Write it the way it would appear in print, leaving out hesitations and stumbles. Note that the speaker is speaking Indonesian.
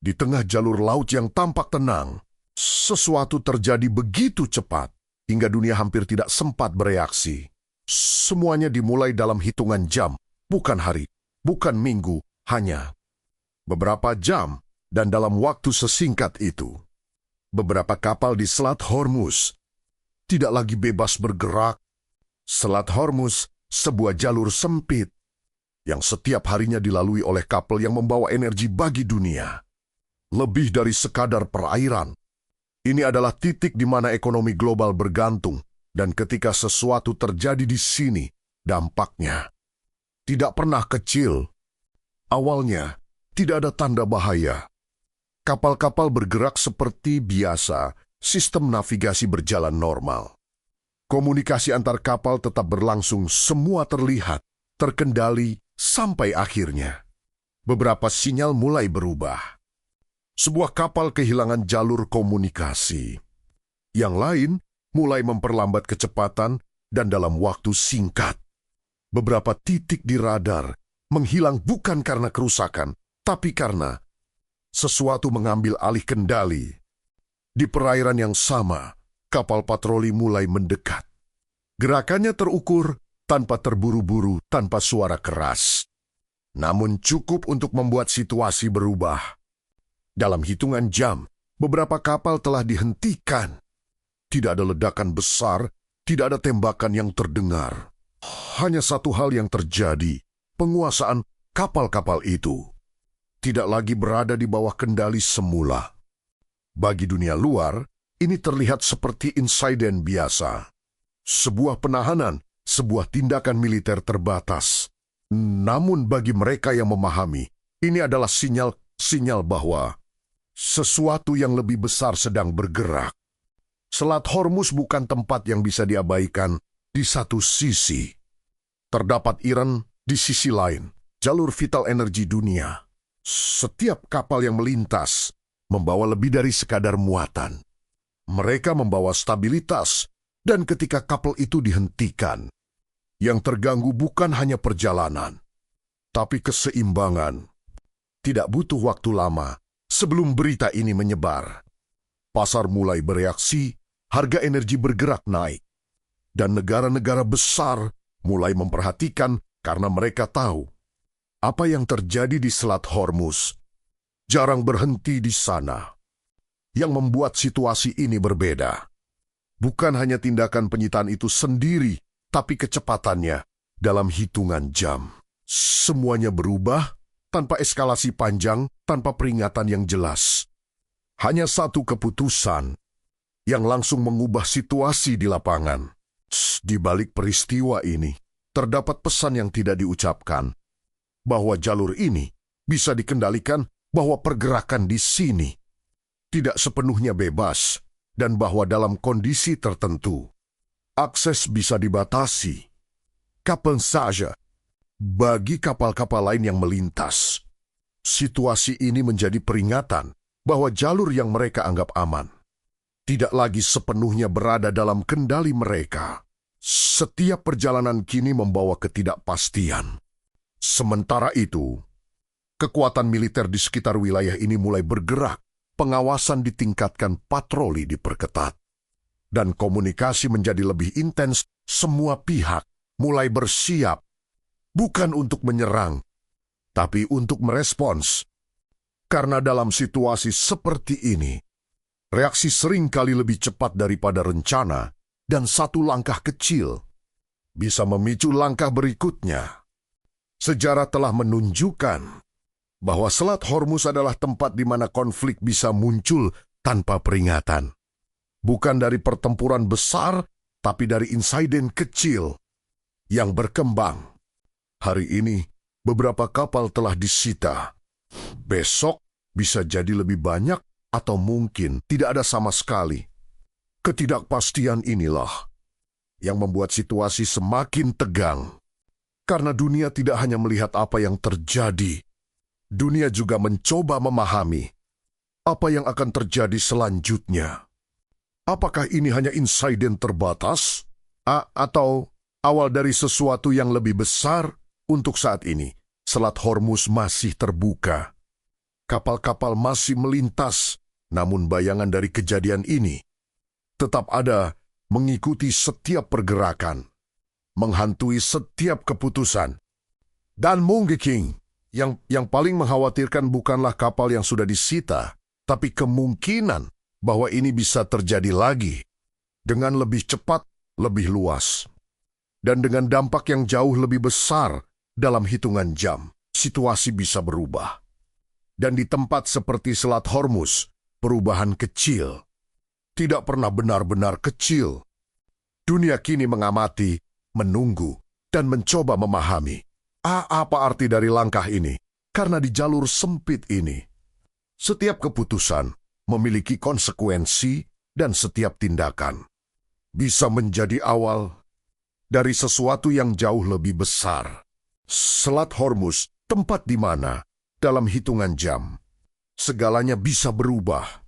Di tengah jalur laut yang tampak tenang, sesuatu terjadi begitu cepat hingga dunia hampir tidak sempat bereaksi. Semuanya dimulai dalam hitungan jam, bukan hari, bukan minggu, hanya beberapa jam, dan dalam waktu sesingkat itu. Beberapa kapal di Selat Hormuz tidak lagi bebas bergerak. Selat Hormuz sebuah jalur sempit yang setiap harinya dilalui oleh kapal yang membawa energi bagi dunia. Lebih dari sekadar perairan, ini adalah titik di mana ekonomi global bergantung, dan ketika sesuatu terjadi di sini, dampaknya tidak pernah kecil. Awalnya, tidak ada tanda bahaya. Kapal-kapal bergerak seperti biasa, sistem navigasi berjalan normal. Komunikasi antar kapal tetap berlangsung, semua terlihat, terkendali, sampai akhirnya beberapa sinyal mulai berubah. Sebuah kapal kehilangan jalur komunikasi. Yang lain mulai memperlambat kecepatan dan dalam waktu singkat. Beberapa titik di radar menghilang bukan karena kerusakan, tapi karena sesuatu mengambil alih kendali. Di perairan yang sama, kapal patroli mulai mendekat. Gerakannya terukur, tanpa terburu-buru, tanpa suara keras. Namun cukup untuk membuat situasi berubah. Dalam hitungan jam, beberapa kapal telah dihentikan. Tidak ada ledakan besar, tidak ada tembakan yang terdengar. Hanya satu hal yang terjadi, penguasaan kapal-kapal itu tidak lagi berada di bawah kendali semula. Bagi dunia luar, ini terlihat seperti insiden biasa. Sebuah penahanan, sebuah tindakan militer terbatas. Namun bagi mereka yang memahami, ini adalah sinyal bahwa sesuatu yang lebih besar sedang bergerak. Selat Hormuz bukan tempat yang bisa diabaikan. Di satu sisi, terdapat Iran, di sisi lain, jalur vital energi dunia. Setiap kapal yang melintas membawa lebih dari sekadar muatan. Mereka membawa stabilitas, dan ketika kapal itu dihentikan, yang terganggu bukan hanya perjalanan, tapi keseimbangan. Tidak butuh waktu lama sebelum berita ini menyebar. Pasar mulai bereaksi, harga energi bergerak naik, dan negara-negara besar mulai memperhatikan karena mereka tahu apa yang terjadi di Selat Hormuz jarang berhenti di sana. Yang membuat situasi ini berbeda bukan hanya tindakan penyitaan itu sendiri, tapi kecepatannya dalam hitungan jam. Semuanya berubah tanpa eskalasi panjang, tanpa peringatan yang jelas. Hanya satu keputusan yang langsung mengubah situasi di lapangan. Di balik peristiwa ini, terdapat pesan yang tidak diucapkan, bahwa jalur ini bisa dikendalikan, bahwa pergerakan di sini tidak sepenuhnya bebas, dan bahwa dalam kondisi tertentu, akses bisa dibatasi. Kapan saja, bagi kapal-kapal lain yang melintas. Situasi ini menjadi peringatan bahwa jalur yang mereka anggap aman tidak lagi sepenuhnya berada dalam kendali mereka. Setiap perjalanan kini membawa ketidakpastian. Sementara itu, kekuatan militer di sekitar wilayah ini mulai bergerak. Pengawasan ditingkatkan, patroli diperketat, dan komunikasi menjadi lebih intens. Semua pihak mulai bersiap, bukan untuk menyerang, tapi untuk merespons. Karena dalam situasi seperti ini, reaksi sering kali lebih cepat daripada rencana, dan satu langkah kecil bisa memicu langkah berikutnya. Sejarah telah menunjukkan bahwa Selat Hormuz adalah tempat di mana konflik bisa muncul tanpa peringatan. Bukan dari pertempuran besar, tapi dari insiden kecil yang berkembang. Hari ini, beberapa kapal telah disita. Besok bisa jadi lebih banyak atau mungkin tidak ada sama sekali. Ketidakpastian inilah yang membuat situasi semakin tegang. Karena dunia tidak hanya melihat apa yang terjadi, dunia juga mencoba memahami apa yang akan terjadi selanjutnya. Apakah ini hanya insiden terbatas? Atau awal dari sesuatu yang lebih besar? Untuk saat ini, Selat Hormuz masih terbuka. Kapal-kapal masih melintas, namun bayangan dari kejadian ini tetap ada mengikuti setiap pergerakan, menghantui setiap keputusan. Dan Monkey King, yang paling mengkhawatirkan bukanlah kapal yang sudah disita, tapi kemungkinan bahwa ini bisa terjadi lagi dengan lebih cepat, lebih luas, dan dengan dampak yang jauh lebih besar dalam hitungan jam. Situasi bisa berubah. Dan di tempat seperti Selat Hormuz, perubahan kecil tidak pernah benar-benar kecil. Dunia kini mengamati, menunggu, dan mencoba memahami apa arti dari langkah ini. Karena di jalur sempit ini, setiap keputusan memiliki konsekuensi dan setiap tindakan bisa menjadi awal dari sesuatu yang jauh lebih besar. Selat Hormuz, tempat di mana dalam hitungan jam segalanya bisa berubah.